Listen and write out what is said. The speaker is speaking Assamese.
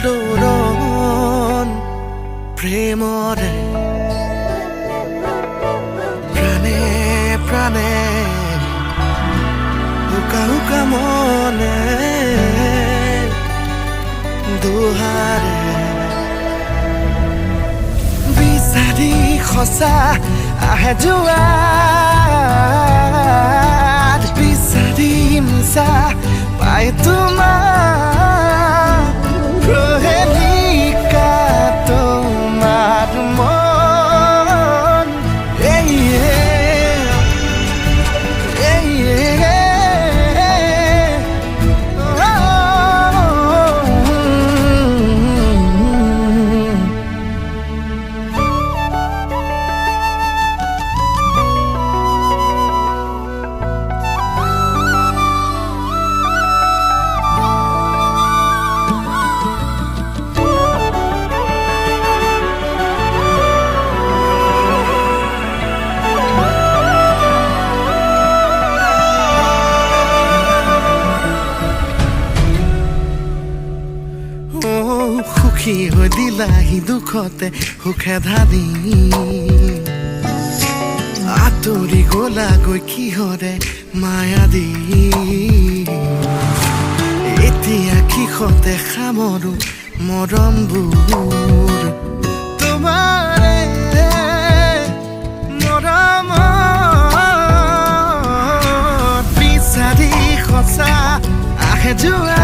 আদৰণ প্ৰেমৰে প্ৰাণে প্ৰাণে হুকা হুকা মনে দুহাৰে বিচাৰি খসা আহে যোৱাত বিচাৰি মিছা পাই তোমাৰ প্ৰহেলিকা তোমাৰ মন সুখী হৈ দিলাহি দুখতে সুখে ধাৰি আঁতৰি গলাগৈ কিহৰে মায়া দি এতিয়া কিহতে সামৰো মৰমবোৰ তোমাৰে মৰমত বিচাৰি সঁচা আহে যোৱা